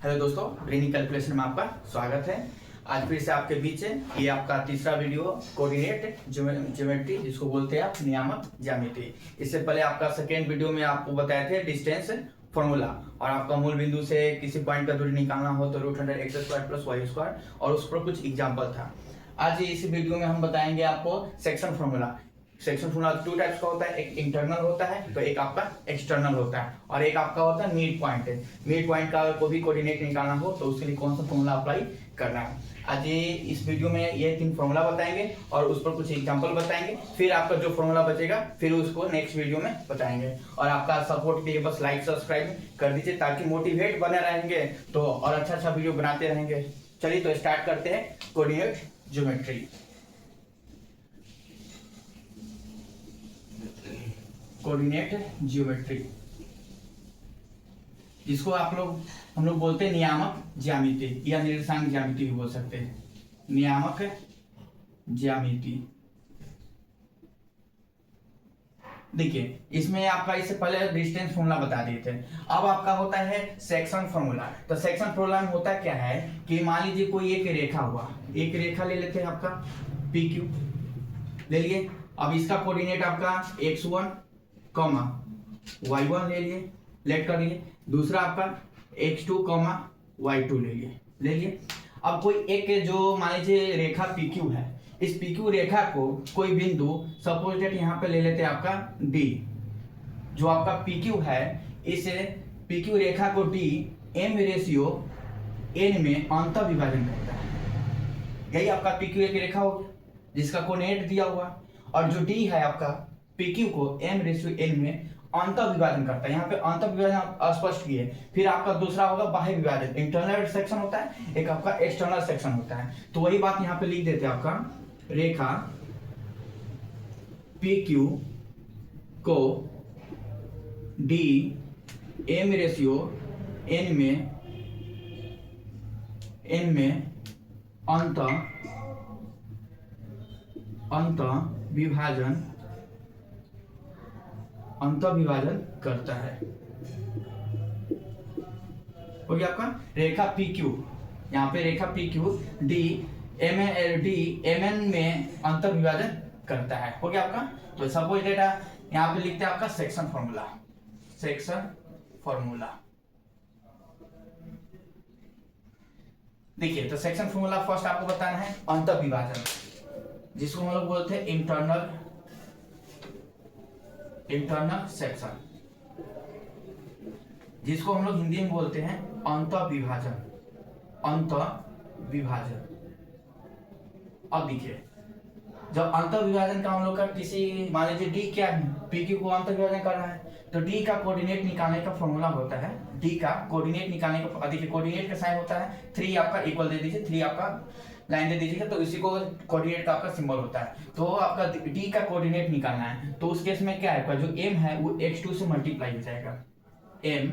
Hello दोस्तों, brainy calculation में आपका स्वागत है। आज फिर से आपके बीच है ये आपका तीसरा वीडियो कोऑर्डिनेट ज्योमेट्री, जिसको बोलते हैं आप नियामक ज्यामिति। इससे पहले आपका सेकेंड वीडियो में आपको बताए थे डिस्टेंस फॉर्मूला, और आपका मूल बिंदु से किसी पॉइंट का दूरी निकालना हो तो √100x² + y², और उस पर कुछ एग्जाम्पल था। आज इस वीडियो में हम बताएंगे आपको section formula. Section formula two types का होता है, एक इंटरनल होता है तो एक आपका एक्सटर्नल होता है, और एक आपका होता है मिड पॉइंट। मिड पॉइंट का कोई भी कोऑर्डिनेट निकालना हो तो उसके लिए कौन सा फॉर्मूला अप्लाई करना है। आज ये इस वीडियो में ये 3 फॉर्मूला बताएंगे और उस पर कुछ एग्जांपल बताएंगे। फिर आपका जो फॉर्मूला बचेगा फिर उसको नेक्स्ट वीडियो में बताएंगे। और आपका सपोर्ट के लिए बस लाइक सब्सक्राइब कर दीजिए ताकि मोटिवेट बने रहेंगे तो और अच्छा वीडियो बनाते रहेंगे। चलिए तो स्टार्ट करते हैं कोऑर्डिनेट ज्योमेट्री। कोऑर्डिनेट ज्योमेट्री, जिसको हम लोग बोलते हैं नियामक ज्यामिति या निर्देशांक ज्यामिति भी बोल सकते हैं। नियामक ज्यामिति। देखिए, इसमें आपका इससे पहले डिस्टेंस फॉर्मूला बता दिए थे। अब आपका होता है सेक्शन फॉर्मूला। तो सेक्शन फॉर्मूला में होता क्या है कि मान लीजिए कोई एक रेखा हुआ, एक रेखा ले लेते हैं आपका PQ ले लिए। अब इसका कोऑर्डिनेट आपका x1, y1 ले लिए, लेट कर लिए। दूसरा आपका x2, y2 ले लिए। अब कोई एक जो मान लीजिए रेखा PQ है, इस PQ रेखा को कोई बिंदु सपोज डेट यहाँ पे ले लेते हैं आपका D। जो आपका PQ है, इस PQ रेखा को D m/n में अंत विभाजन करता है। यही आपका PQ एक रेखा हो गया जिसका कोऑर्डिनेट दिया हुआ, और जो D है आपका PQ को m/n में अंत विभाजन करता है। यहाँ पे अंत विभाजन स्पष्ट किए। फिर आपका दूसरा होगा बाह्य विभाजन, इंटरनल सेक्शन होता है, एक आपका एक्सटर्नल सेक्शन होता है। तो वही बात यहाँ पे लिख देते हैं, आपका रेखा PQ को D m/n में अंत विभाजन करता है। हो गया आपका रेखा PQ। यहाँ पे रेखा PQ D mn में अंत विभाजन करता है। हो गया आपका। तो सपोज डेटा यहाँ पे लिखते हैं आपका सेक्शन फॉर्मूला। सेक्शन फॉर्मूला देखिए, तो सेक्शन फॉर्मूला फर्स्ट आपको बताना है अंत विभाजन, जिसको हम लोग बोलते हैं इंटरनल सेक्शन, जिसको हम लोग हिंदी में बोलते हैं अंत विभाजन। अब देखिए, जब अंत विभाजन का हम लोग का किसी मान लीजिए D क्या है, PQ को अंत विभाजन करना है तो D का कोऑर्डिनेट निकालने का फॉर्मूला होता है। D का कोऑर्डिनेट निकालने का, देखिए कोऑर्डिनेट का साइन होता है 3 आपका इक्वल दे दीजिए, 3 आपका लाइन दे दीजिएगा तो इसी को कोऑर्डिनेट का आपका सिंबल होता है। तो आपका D का कोऑर्डिनेट निकालना है तो उस केस में क्या है, जो m है वो x2 से मल्टीप्लाई हो जाएगा। m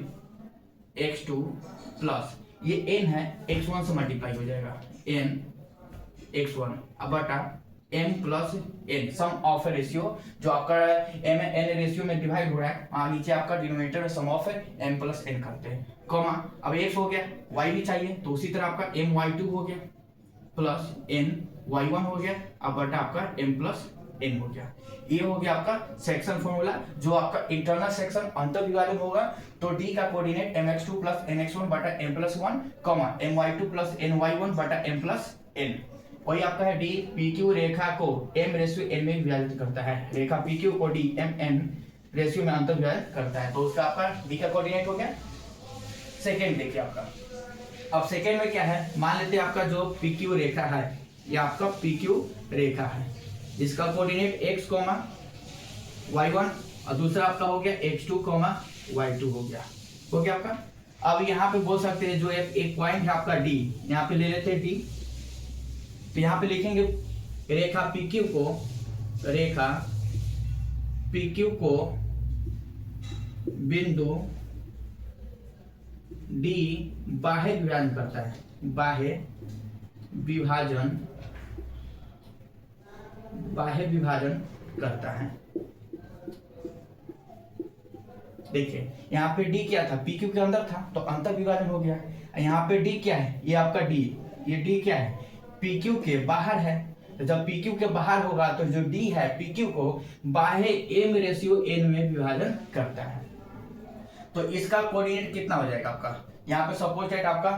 x2 प्लस ये n है x1 से मल्टीप्लाई हो जाएगा, n x1 अब बटा m plus n, sum of ratio जो आपका m n रेशियो में डिवाइड हो रहा है, नीचे आपका डिनोमिनेटर में sum of m plus n करते हैं, कॉमा अब x हो गया, y भी चाहिए तो उसी तरह आपका my2 हो गया प्लस n y1 हो गया, अब बटा आपका m प्लस n हो गया। ये हो गया आपका सेक्शन फॉर्मूला। जो आपका इंटरनल सेक्शन अंत विभाजन होगा तो D का कोऑर्डिनेट mx2 प्लस nx1 बटा m plus 1, my2 plus ny1 बटा m प्लस n। वही आपका है D PQ रेखा को m/n में विभाजित करता है। रेखा PQ को D mn रेशियो में अंत विभाजित करता है, तो उसका आपका D का कोऑर्डिनेट हो गया। सेकेंड देखिए आपका, अब सेकेंड में क्या है, मान लेते हैं आपका जो PQ रेखा है, ये आपका PQ रेखा है जिसका कोऑर्डिनेट x, y1 और दूसरा आपका हो गया x2, y2 हो गया आपका। अब यहाँ पे बोल सकते हैं जो एक पॉइंट है आपका D, यहाँ पे ले लेते हैं D। तो यहाँ पे लिखेंगे रेखा PQ को बिंदु D बाह्य विभाजन करता है, बाह्य विभाजन करता है। देखिए यहाँ पे डी क्या था, पी क्यू के अंदर था तो अंतर विभाजन हो गया। यहाँ पे डी क्या है, ये आपका डी, ये डी क्या है, पी क्यू के बाहर है। तो जब पी क्यू के बाहर होगा तो जो डी है पी क्यू को बाह्य एम रेशियो एन में विभाजन करता है। तो इसका कोऑर्डिनेट कितना हो जाएगा आपका, यहाँ पे सपोज दैट आपका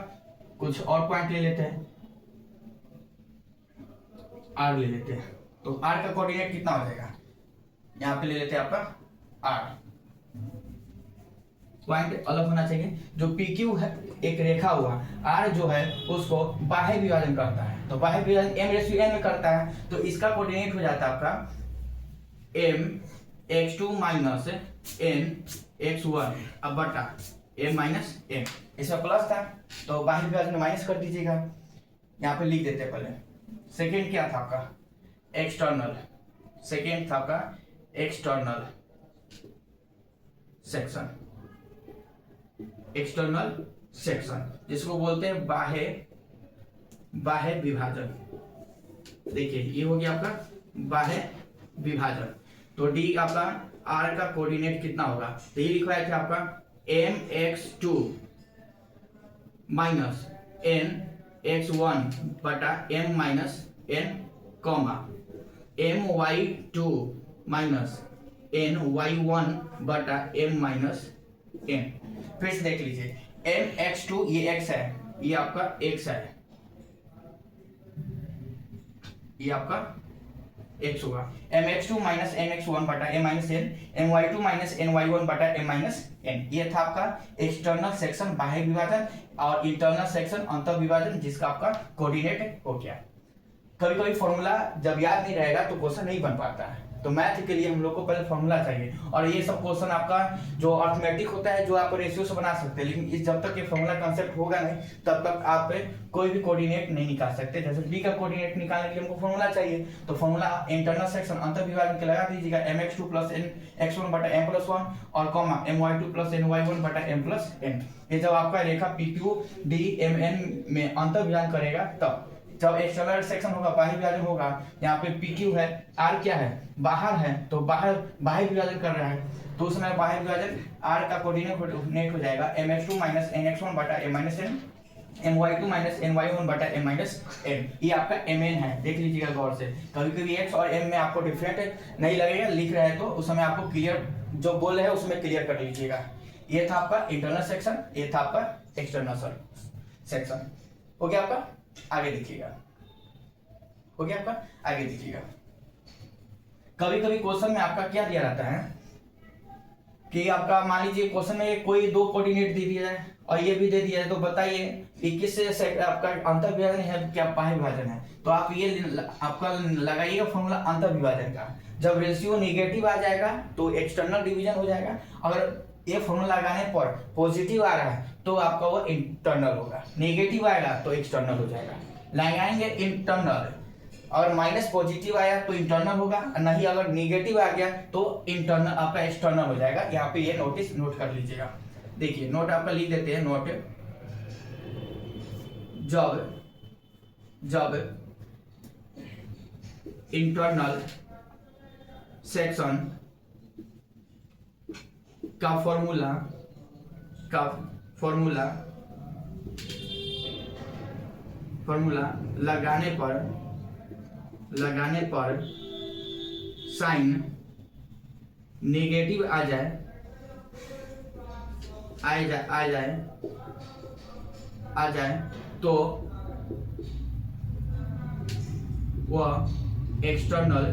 कुछ और पॉइंट ले लेते हैं, आर ले लेते हैं। तो आर का कोऑर्डिनेट कितना हो जाएगा, यहाँ पे ले लेते हैं आपका आर, पॉइंट अलग होना चाहिए। जो पी क्यू है एक रेखा हुआ, आर जो है उसको बाह्य विभाजन करता है, तो बाह्य विभाजन एम रेशियो एन में करता है। तो इसका कोऑर्डिनेट हो जाता है आपका M x two minus N x one अब बटा एम माइनस एम, इसमें प्लस था तो बाह्य विभाजन में माइनस कर दीजिएगा, यहाँ पे लिख देते हैं पहले। सेकेंड क्या था आपका एक्सटर्नल, सेकेंड था आपका एक्सटर्नल सेक्शन, एक्सटर्नल सेक्शन जिसको बोलते हैं बाह्य विभाजन। देखिए ये हो गया आपका बाह्य विभाजन। तो डी आपका आर का कोऑर्डिनेट कितना होगा, तो ये लिखा है आपका M x two minus N x one बटा M minus n comma m y two minus n y one बटा एम माइनस एन। फिर से देख लीजिए एम एक्स टू ये एक्स है, ये आपका एक्स है, ये आपका एक्स होगा, m x two minus N x one बटा M minus n, m y two minus n y one बटा एम माइनस एन। ये था आपका एक्सटर्नल सेक्शन बाह्य विभाजन और इंटरनल सेक्शन अंतर विभाजन जिसका आपका कोऑर्डिनेट हो गया। कभी कभी फॉर्मूला जब याद नहीं रहेगा तो क्वेश्चन नहीं बन पाता है, तो मैथ के लिए हम लोग को पहले फॉर्मूला चाहिए। और ये सब क्वेश्चन आपका जो अर्थमेटिक होता है जो आप रेशियो से बना सकते हैं, लेकिन इस जब तक ये फॉर्मूला कांसेप्ट होगा नहीं तब तक आप कोई भी कोऑर्डिनेट नहीं निकाल सकते। जैसे डी का कोऑर्डिनेट निकालने के लिए हमको फॉर्मूला चाहिए, तो फॉर्मूला इंटरनल सेक्शन अंतर विभाजन के लगा दीजिएगा m x two plus n x one बटा एम प्लस वन और comma m y two plus n y one बटा एम प्लस एन। ये जब आपका रेखा p q d m n में अंतर विभाजन करेगा तब, जब एक्सटर्नल सेक्शन होगा बाह्य विभाजन होगा, यहाँ पे पी क्यू है, आर क्या है बाहर है तो बाहर बाह्य विभाजन कर रहा है, तो उसमें बाह्य विभाजन आर का कोऑर्डिनेट हो जाएगा m x two minus N x one बटा M minus n, m y two minus n y one बटा एम माइनस एन। ये आपका एम एन है, देख लीजिएगा गौर से। कभी कभी एक्स और एम में आपको डिफरेंट नहीं लगेगा, लिख रहे हैं तो उस समय आपको क्लियर जो बोल रहे हैं उसमें क्लियर कर लीजिएगा। ये था आपका इंटरनल सेक्शन, ये था आपका एक्सटर्नल सेक्शन। हो गया आपका, आगे देखिएगा, हो गया आपका, आगे देखिएगा। कभी कभी क्वेश्चन में आपका क्या दिया रहता है कि आपका मान लीजिए क्वेश्चन में कोई दो कोऑर्डिनेट दे दिया है और ये भी दे दिया है, तो बताइए कि किससे आपका अंतर विभाजन है क्या बाह्य विभाजन है। तो आप ये आपका लगाइएगा फॉर्मूला अंतर विभाजन का। जब रेशियो नेगेटिव आ जाएगा तो एक्सटर्नल डिवीजन हो जाएगा, अगर ये फॉर्मूला लगाने पर पॉजिटिव आ रहा है तो आपका वो इंटरनल होगा, नेगेटिव आएगा तो एक्सटर्नल हो जाएगा। लगाएंगे इंटरनल और माइनस पॉजिटिव आया तो इंटरनल होगा, नहीं अगर नेगेटिव आ गया तो इंटरनल आपका एक्सटर्नल हो जाएगा। यहाँ पे ये नोट कर लीजिएगा। देखिए नोट आपका लिख देते हैं, नोट जब इंटरनल सेक्शन का फॉर्मूला लगाने पर साइन नेगेटिव आ जाए तो वह एक्सटर्नल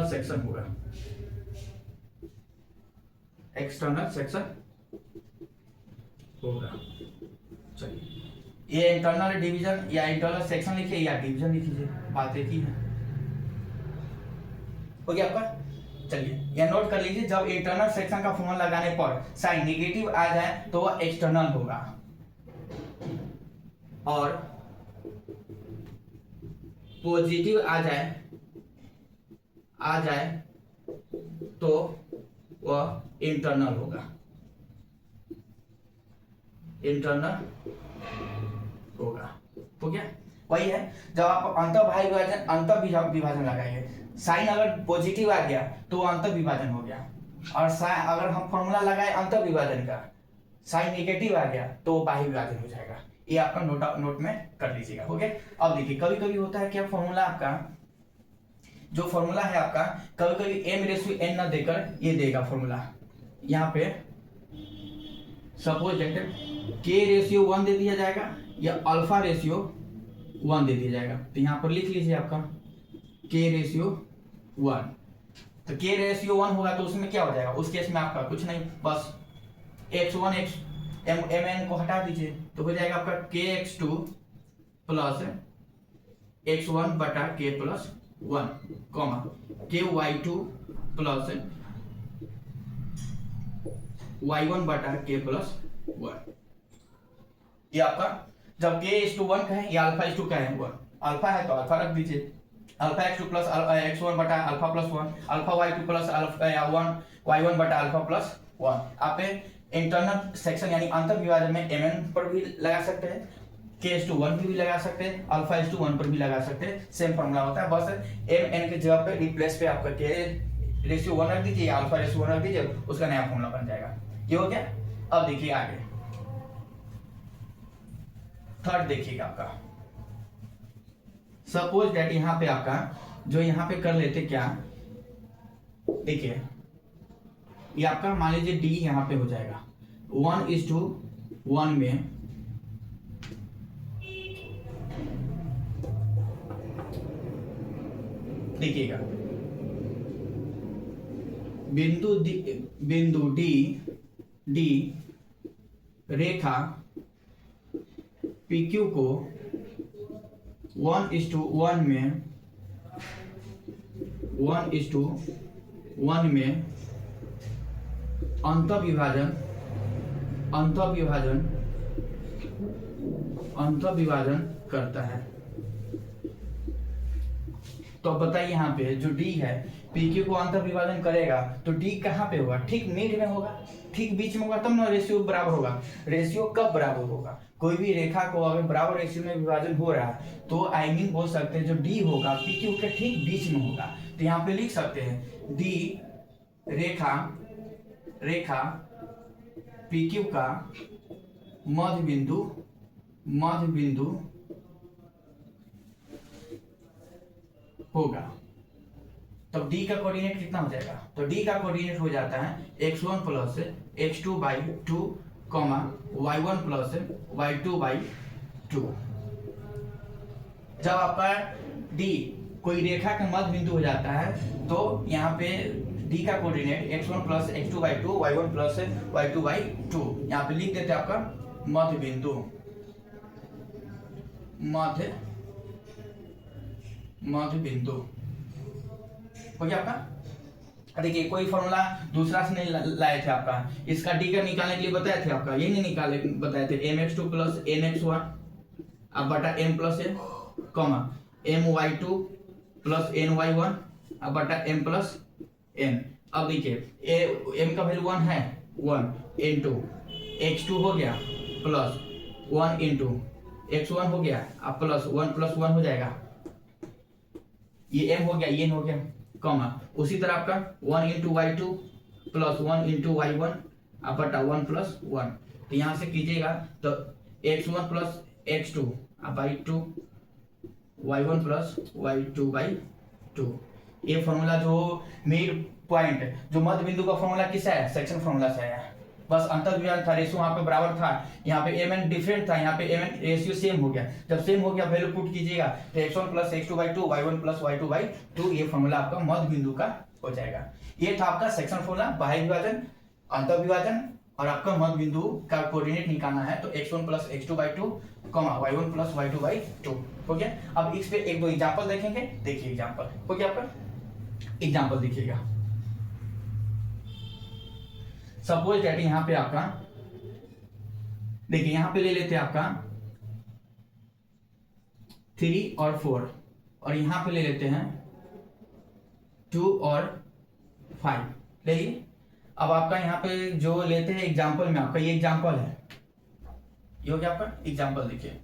सेक्शन होगा, एक्सटर्नल सेक्शन होगा। चलिए ये इंटरनल डिवीजन या इंटरनल सेक्शन लिखिए या डिवीजन लिखिए, बात एक ही है। हो गया आपका, चलिए ये नोट कर लीजिए। जब इंटरनल सेक्शन का फॉर्मूला लगाने पर साइन नेगेटिव आ जाए तो वह एक्सटर्नल होगा और पॉजिटिव आ जाए तो वह इंटरनल होगा, इंटरनल होगा। हो गया, वही है जब आप अंतर विभाजन लगाएंगे, साइन अगर पॉजिटिव आ गया तो अंतर विभाजन हो गया, और अगर हम फॉर्मूला लगाए अंत विभाजन का, साइन नेगेटिव आ गया तो वो बाह्य विभाजन हो जाएगा। ये आपका नोट में कर लीजिएगा। ओके, अब देखिए कभी कभी होता है क्या, फॉर्मूला आपका जो फॉर्मूला है आपका कभी कभी m/n ना देकर ये देगा फॉर्मूला, यहाँ पे सपोज दैट k/1 दे दिया जाएगा या α/1 दे दिया जाएगा। तो यहाँ पर लिख लीजिए आपका k/1। तो k/1 होगा तो उसमें क्या हो जाएगा, उस केस में आपका कुछ नहीं, बस x1 mn को हटा दीजिए तो हो जाएगा आपका kx2 प्लस x1 बटा k+1 comma ky2 plus y1 बटा k+1। ये आपका जब k/1 का है या α/2 का है, 1 अल्फा है तो अल्फा रख दीजिए, α(x2) प्लस x1 बटा α+1, α(y2) प्लस y1 बटा α+1। आप इंटरनल सेक्शन यानी अंतर विभाजन में mn पर भी लगा सकते हैं, k/1 भी लगा सकते हैं, α/1 पर भी लगा सकते हैं, सेम फॉर्मूला होता है। बस mn के जगह पे रिप्लेस पे आपका k/1 रख दीजिए, α/1 रख दीजिए, उसका नया फॉर्मूला बन जाएगा। ये हो गया। अब देखिए आगे थर्ड देखिएगा आपका, सपोज दैट यहाँ पे आपका जो यहाँ पे कर लेते क्या, देखिए ये आपका मान लीजिए डी यहाँ पे हो जाएगा 1:1 में देखिएगा बिंदु डी रेखा PQ को 1:1 में अंतःविभाजन करता है। तो अब बताइए यहाँ पे जो D है PQ को अंतःविभाजन करेगा तो D कहाँ पे होगा, ठीक मिड में होगा, ठीक बीच में होगा, तब ना रेशियो बराबर होगा। रेशियो कब बराबर होगा, कोई भी रेखा को अगर बराबर रेशियो में विभाजन हो रहा है तो आई मीन बोल सकते हैं जो D होगा PQ के ठीक बीच में होगा। तो यहाँ पे लिख सकते हैं D रेखा PQ का मध्य बिंदु होगा। तब D का कोऑर्डिनेट कितना हो जाएगा, तो D का कोऑर्डिनेट हो जाता है x1 plus x2/2 y1 plus y2/2। जब आपका D कोई रेखा का मध्य बिंदु हो जाता है तो यहाँ पे D का coordinate x1 plus x2/2 y1 plus y2/2, यहाँ पे लिख देते हैं आपका मध्य बिंदु हो गया आपका। देखिए कोई फॉर्मूला दूसरा से नहीं लाए थे आपका, इसका डी का निकालने के लिए बताए थे आपका, ये नहीं बताए थे mx2 प्लस nx1 अब बटा m plus n comma my2 plus ny1 अब बटा m प्लस n। अब देखिए m का वैल्यू 1 है, 1 इंटू x2 हो गया प्लस 1 इंटू x1 हो गया अब प्लस 1 प्लस 1 हो जाएगा, ये m हो गया ये n हो गया कॉमा उसी तरह आपका 1 into y2 plus 1 into y1 अब बटा 1 प्लस 1। तो यहाँ से कीजिएगा तो x1 प्लस x2 अब y2 y1 प्लस y2/2। ये फॉर्मूला जो मिड पॉइंट जो मध्य बिंदु का फॉर्मूला किसका है, सेक्शन फॉर्मूला से है। बस अंतर विभाजन था, रेशियो वहां पे बराबर था, यहाँ पे mn डिफरेंट था, यहाँ पे mn रेशियो सेम हो गया। जब सेम हो गया वैल्यू पुट कीजिएगा तो x1 plus x2/2 y1 plus y2/2, ये फॉर्मूला आपका मध्य बिंदु का हो जाएगा। ये था आपका सेक्शन फॉर्मूला, बाह्य विभाजन, अंतर विभाजन और आपका मध्य बिंदु का कोऑर्डिनेट निकालना है तो x1 plus x2/2 y1 plus y2/2 हो गया। अब इस पे एक दो एग्जांपल देखेंगे, देखिए एग्जांपल हो गया आपका। एग्जांपल देखिएगा, सपोज दैट यहाँ पे आपका देखिए यहाँ पे ले लेते हैं आपका 3 और 4 और यहाँ पे ले लेते हैं 2 और 5 ले लिए। अब आपका यहाँ पे जो लेते हैं एग्जांपल में आपका ये एग्जांपल है, ये हो गया आपका एग्जांपल। देखिए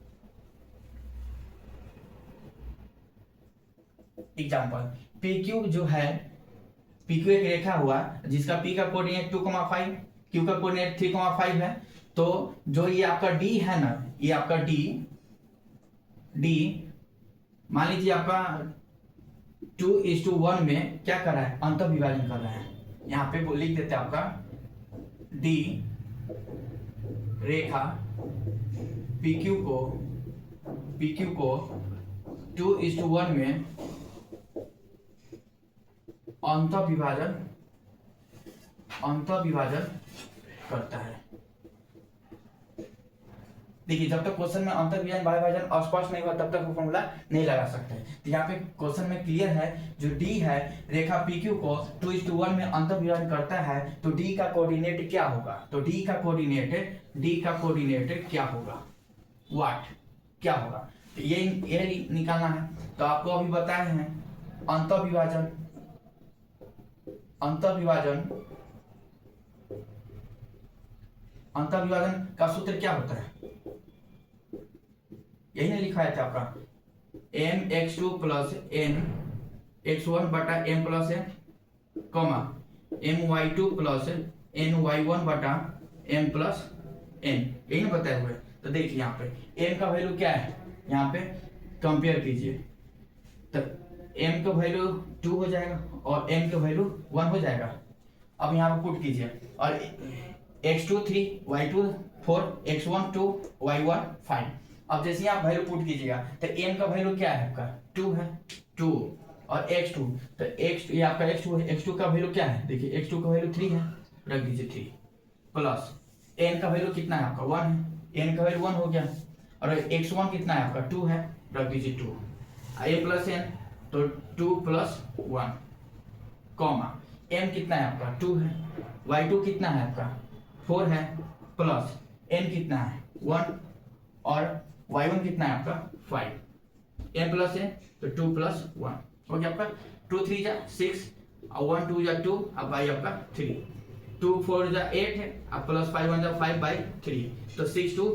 एग्जांपल PQ जो है पी क्यू एक रेखा हुआ जिसका पी का कोऑर्डिनेट 2,5, क्यू का कोऑर्डिनेट 3,5 है। तो जो ये आपका डी है ना, ये आपका डी मान लीजिए आपका 2:1 में क्या कर रहा है, अंत विभाजन कर रहा है। यहाँ पे लिख देते हैं आपका डी रेखा PQ को 2:1 में अंत विभाजन करता है। देखिए जब तक क्वेश्चन में अंतर विभाजन बाह्य विभाजन स्पष्ट नहीं हुआ तब तक वो फॉर्मूला नहीं लगा सकते। तो यहाँ पे क्वेश्चन में क्लियर है, जो डी है रेखा PQ को 2:1 में अंतर विभाजन करता है, तो डी का कोऑर्डिनेट क्या होगा, तो डी का कोऑर्डिनेट क्या होगा, व्हाट क्या होगा, तो ये निकालना है। तो आपको अभी बताए हैं अंतर विभाजन का सूत्र क्या होता है, यही नहीं लिखा था आपका mx2 प्लस nx1 बटा m plus n, my2 plus ny1 बटा m प्लस n, यही ना बताए हुए। तो देखिए यहाँ पे m का वैल्यू क्या है, यहाँ पे कंपेयर कीजिए, तो m का वैल्यू 2 हो जाएगा और n का वैल्यू 1 हो जाएगा। अब यहाँ पे पुट कीजिए, और x2 3, y2 4, x1 2, y1 5। अब जैसे ही आप वैल्यू पुट कीजिएगा तो m का वैल्यू क्या है आपका 2 है, 2 और x2, तो x ये आपका x2 है, x2 का वैल्यू क्या है, देखिए x2 का वैल्यू 3 है, रख दीजिए 3 प्लस n का वैल्यू कितना है आपका 1 है, n का वैल्यू 1 हो गया, और x1 कितना है आपका 2 है, रख दीजिए 2, a प्लस n तो 2 प्लस 1, कॉमा m कितना है आपका 2 है, y2 कितना है आपका 4 है, प्लस n कितना है 1 और y1 कितना है आपका 5, m प्लस n तो 2 प्लस 1 हो गया आपका 2 3 जा 6 और 1 2 जा 2, अब y आपका 3, 2 4 जा 8 है, अब प्लस 5 1 जा 5/3, तो 6 2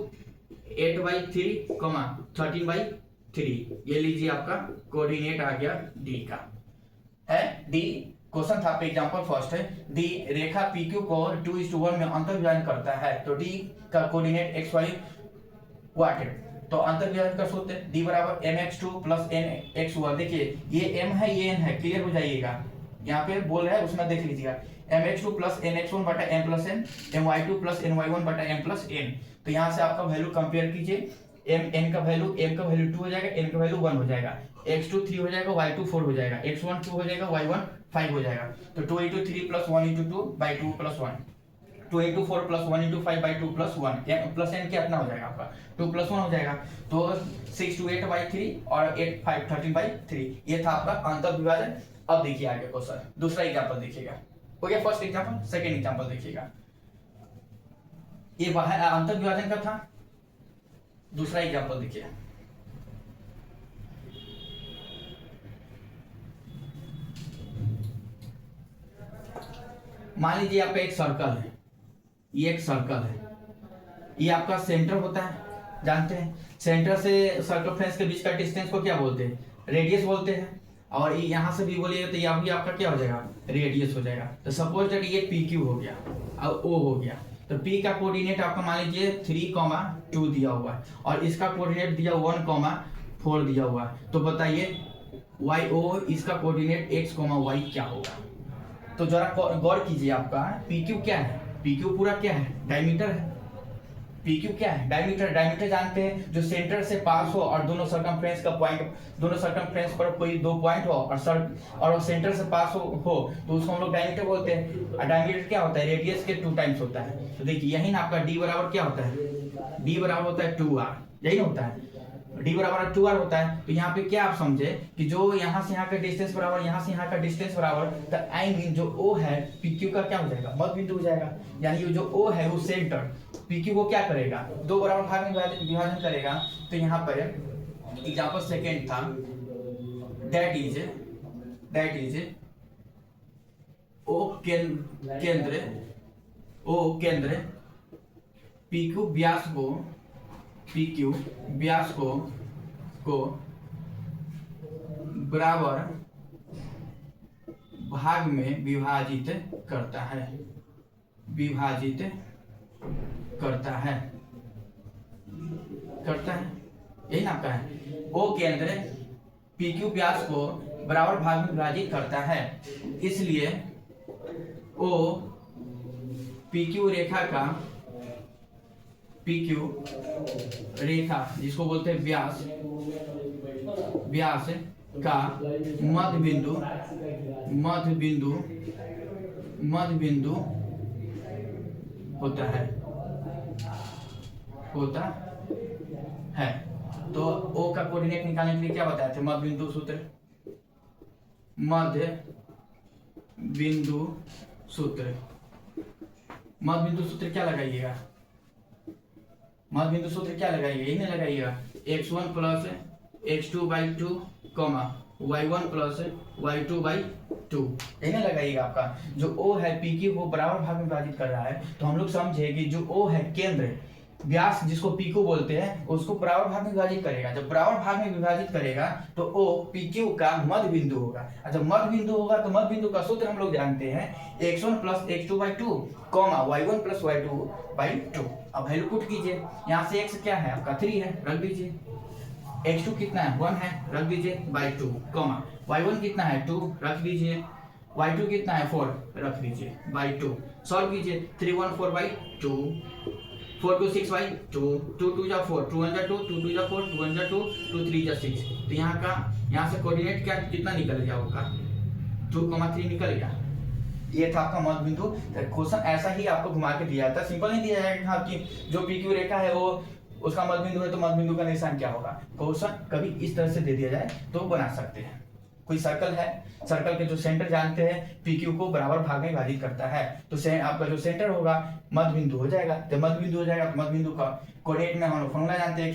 8/3 कॉमा 13/3, ये लीजिए आपका कोऑर्डिनेट आ गया डी का है। डी क्वेश्चन था पे एग्जांपल फर्स्ट है, डी रेखा PQ को 2:1 में अंतर विभाजन करता है, तो डी का कोऑर्डिनेट xy व्हाट है, तो अंतर विभाजन का सूत्र d बराबर mx2 प्लस nx1। देखिए ये m है ये n है, क्लियर हो जाइएगा, यहाँ पे बोल रहा है उसमें देख लीजिएगा mx2 प्लस nx1 बटा m plus n, my2 plus ny1 बटा m प्लस n। तो यहाँ से आपका वैल्यू कंपेयर कीजिए, m का वैल्यू 2 हो जाएगा, n का वैल्यू 1 हो जाएगा, x2 3 हो जाएगा, y2 4 हो जाएगा, x1 2 हो जाएगा, y1 5 हो जाएगा, तो 2 into 3 plus 1 into 2 by 2 plus 1, 2 into 4 plus 1 into 5 by 2 plus 1, plus n कितना हो जाएगा आपका 2 प्लस 1 हो जाएगा, तो 6 to 8/3 और 8 5 13/3, ये था आपका अंतर विभाजन। अब देखिए आगे क्वेश्चन, दूसरा एग्जांपल देखिएगा, हो गया फर्स्ट एग्जांपल, सेकंड एग्जांपल देखिएगा, ये अंतर विभाजन का था, दूसरा एग्जांपल देखिए। मान लीजिए आपका एक सर्कल है, ये एक सर्कल है, ये आपका सेंटर होता है, जानते हैं सेंटर से सर्कमफ्रेंस के बीच का डिस्टेंस को क्या बोलते हैं, रेडियस बोलते हैं, और यहां से भी बोलिए तो यहाँ भी आपका क्या हो जाएगा, रेडियस हो जाएगा। तो सपोज दैट ये PQ हो गया और O हो गया, तो P का कोऑर्डिनेट आपका मान लीजिए 3,2 दिया हुआ है, और इसका कोऑर्डिनेट दिया 1,4 दिया हुआ है, तो बताइए YO इसका कोऑर्डिनेट x, y क्या होगा। तो जरा गौर कीजिए, आपका PQ क्या है, PQ पूरा क्या है, डायमीटर है, PQ क्या है, डायमीटर जानते हैं, जो सेंटर से पास हो और दोनों सर्कमफ्रेंस का पॉइंट, दोनों सर्कमफ्रेंस पर कोई 2 पॉइंट हो और सेंटर से पास हो तो उसको हम लोग डायमीटर बोलते हैं। और डायमीटर क्या होता है, रेडियस के 2 टाइम्स होता है। तो देखिए यही ना आपका D बराबर क्या होता है, D बराबर होता है 2r, यही ना होता है, D बराबर 2r होता है। तो यहाँ पे क्या आप समझे कि जो यहाँ से यहाँ का डिस्टेंस बराबर, यहाँ से यहाँ का डिस्टेंस बराबर, तो आई मीन जो O है PQ का क्या हो जाएगा, मध्य बिंदु हो जाएगा, यानी जो O है वो सेंटर PQ को क्या करेगा, 2 बराबर भाग में विभाजन करेगा। तो यहाँ पर एग्जांपल सेकंड था, दैट इज O केंद्र PQ व्यास को भाग में विभाजित करता है, विभाजित करता है, करता है, यही ना आपका है। ओ केंद्र PQ व्यास को बराबर भाग में विभाजित करता है, इसलिए ओ PQ रेखा का, PQ रेखा जिसको बोलते हैं व्यास, व्यास का मध्य बिंदु, मध्य बिंदु, मध्य बिंदु होता है, होता है। तो ओ का कोऑर्डिनेट निकालने के लिए क्या बताया था? मध्य बिंदु सूत्र, मध्य बिंदु सूत्र, मध्य बिंदु सूत्र क्या लगाइएगा? मध्य बिंदु सूत्र क्या लगाइएगा? यही नहीं लगाइएगा, x1 plus x2/2 comma y1 plus y2/2, यही नहीं लगाइएगा। आपका जो O है PQ को बराबर भाग में विभाजित कर रहा है, तो हम लोग समझे कि जो O है केंद्र व्यास जिसको PQ बोलते हैं उसको बराबर भाग में विभाजित करेगा। जब बराबर भाग में विभाजित करेगा तो O PQ का मध्य बिंदु होगा। जब मध्य बिंदु होगा तो मध्य बिंदु का सूत्र हम लोग जानते हैं x1 plus x2/2 comma y1 plus y2/2। अब वैल्यू पुट कीजिए, यहाँ से x क्या है आपका 3 है, रख दीजिए, x2 कितना है 1 है, रख दीजिए by 2 कॉमा y1 कितना है 2, रख दीजिए, y2 कितना है 4, रख दीजिए by 2। सॉल्व कीजिए, 3 1 4/2, 4 2 6/2, 2 2 जा 4, 2 1 जा 2, 2 2 जा 4, 2 1 जा 2, 2 3 जा 6। तो यहाँ से कोऑर्डिनेट क्या कितना निकल गया होगा? 2,3 निकल गया। ये था आपका मध्य बिंदु। क्वेश्चन ऐसा ही आपको घुमा के दिया था, सिंपल नहीं दिया जाएगा हाँ कि जो PQ रेखा है वो उसका मध्य बिंदु है तो मध्य बिंदु का निशान क्या होगा। क्वेश्चन कभी इस तरह से दे दिया जाए तो बना सकते हैं। कोई सर्कल है, सर्कल के जो सेंटर जानते हैं PQ को बराबर भाग में विभाजित करता है, तो आपका जो सेंटर होगा मध्य बिंदु हो जाएगा। तो मध्य बिंदु हो जाएगा तो मध्य बिंदु का कोऑर्डिनेट में हम लोग फॉर्मूला जानते हैं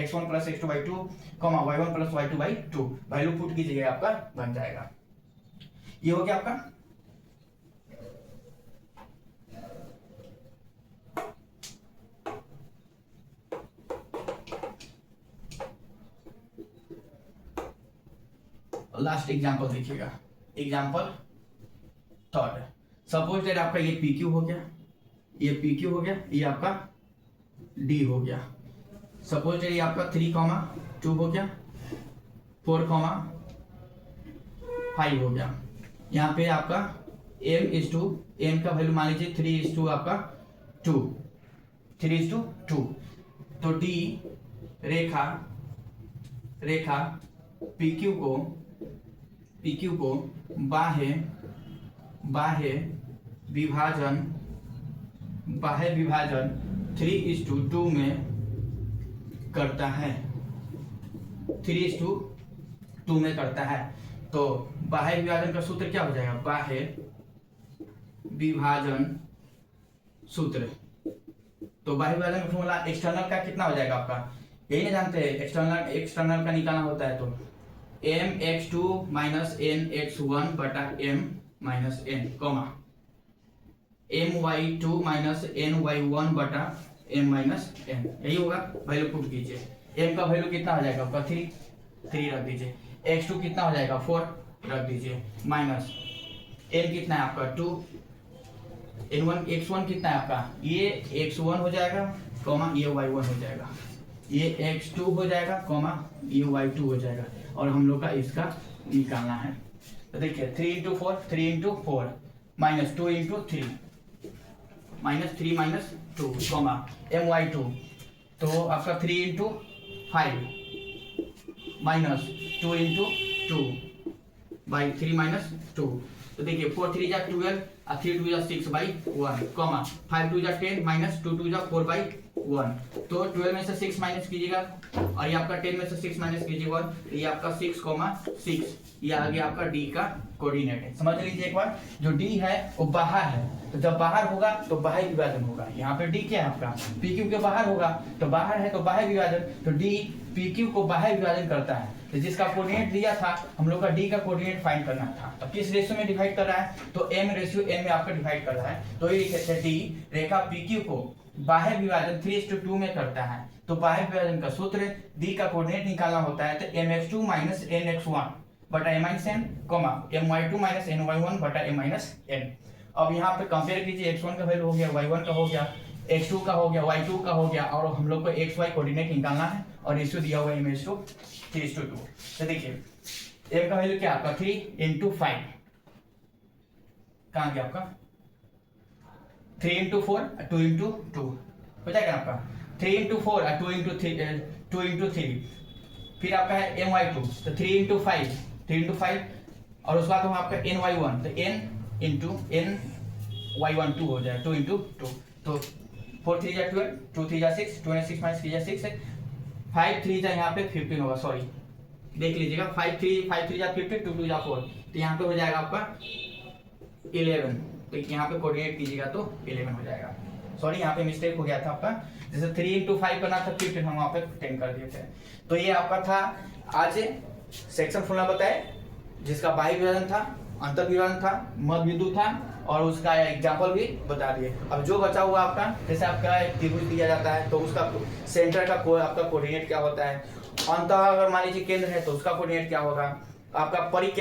x1 plus x2/2 comma y1 plus y2/2। Value put कीजिएगा आपका बन जाएगा। ये हो गया आपका। लास्ट एग्जांपल देखिएगा, एग्जांपल थर्ड। सपोज दैट आपका ये PQ हो गया, ये PQ हो गया, ये आपका D हो गया। सपोज दैट ये आपका 3,2 हो गया, 4,5 हो गया। यहाँ पे आपका m का वैल्यू मान लीजिए 3:2 आपका 2, 3:2। तो D रेखा PQ को बाह्य विभाजन 3:2 में करता है, 3:2 में करता है। तो बाह्य विभाजन का सूत्र क्या हो जाएगा? बाह्य विभाजन सूत्र। तो बाह्य विभाजन का फॉर्मूला एक्सटर्नल का कितना हो जाएगा आपका? यही नहीं जानते, एक्सटर्नल का निकालना होता है तो mx2 माइनस nx1 बटा m minus n comma my2 minus ny1 बटा m माइनस n, यही होगा। वैल्यू पुट कीजिए, m का वैल्यू कितना हो जाएगा आपका 3 रख दीजिए, x2 कितना हो जाएगा 4 रख दीजिए, माइनस n कितना है आपका 2, x1 कितना है आपका, ये x1 हो जाएगा कॉमा ये y1 हो जाएगा, ये x2 हो जाएगा कॉमा ये y2 हो जाएगा, और हम लोग का इसका निकालना है। तो देखिए 3 × 4 minus 2 × 3 minus 3 minus 2 comma my2, तो आपका 3 × 5 माइनस 2 × 2 बाई 3 माइनस 2। तो देखिए 4 3 जा 12 और 3 2 जा 6/1 कॉमा 5 2 जा 10 माइनस 2 2 जा 4/1। तो 12 में से 6 माइनस कीजिएगा और ये आपका 10 में से 6 माइनस कीजिएगा, ये आपका 6,6, ये आ गया आपका D का कोऑर्डिनेट है। समझ लीजिए एक बार, जो D है वो बाहर है, तो जब बाहर होगा तो बाह्य विभाजन होगा। यहाँ पे D क्या है आपका PQ के बाहर होगा, तो बाहर है तो बाह्य विभाजन, तो D PQ को बाह्य विभाजन करता है। तो जिसका कोऑर्डिनेट दिया था हम लोग का D का कोऑर्डिनेट फाइंड करना था, तो किस रेशियो में डिवाइड कर रहा है, तो m/n में आपका डिवाइड कर रहा है। तो ये लिखे D रेखा PQ को बाह्य विभाजन 3:2 में करता है। तो बाह्य विभाजन का सूत्र D का कोऑर्डिनेट निकालना होता है तो mx2 माइनस nx1 बटा m minus n comma my2 minus ny1 बटा m माइनस n। अब यहाँ पे कंपेयर कीजिए, x1 का वैल्यू हो गया, y1 का हो गया, x2 का हो गया, y2 का हो गया, और हम लोग को xy कोऑर्डिनेट निकालना है और रेशियो दिया हुआ है m3:2। तो देखिए m का वैल्यू क्या आपका 3 × 5, कहाँ गया आपका 3 × 4 2 × 2 हो जाएगा आपका 3 × 4 2 × 3, फिर आपका है my2 तो 3 × 5 3 × 5, और उसके बाद आपका ny1 तो n × ny1 2 हो जाएगा 2 × 2, तो 4 3 जा 12, 2 3 जा 6, 2 6 माइनस 3 जा 6 है, 5 3 जा यहाँ पे 15 होगा, सॉरी देख लीजिएगा 5 3 जा 15, 2 2 जा 4, तो यहाँ पे हो जाएगा आपका 11, तो यहाँ पे कोऑर्डिनेट कीजिएगा तो 11 हो जाएगा। सॉरी यहाँ पे मिस्टेक हो गया था आपका, जैसे 3 × 5 करना था 15, हम वहाँ पे 10 कर दिए थे। तो ये आपका था आज सेक्शन फॉर्मूला बताए, जिसका बाह्य विभाजन था, अंतर विभाजन था, मध्य बिंदु था, और उसका एग्जाम्पल भी बता दिए। अब जो बचा हुआ आपका, जैसे आपका एक त्रिभुज दिया जाता है तो उसका सेंटर का आपका कोऑर्डिनेट क्या होता है, अंतः अगर मान लीजिए केंद्र है तो उसका कोऑर्डिनेट क्या होगा, आपका परिकेंद्र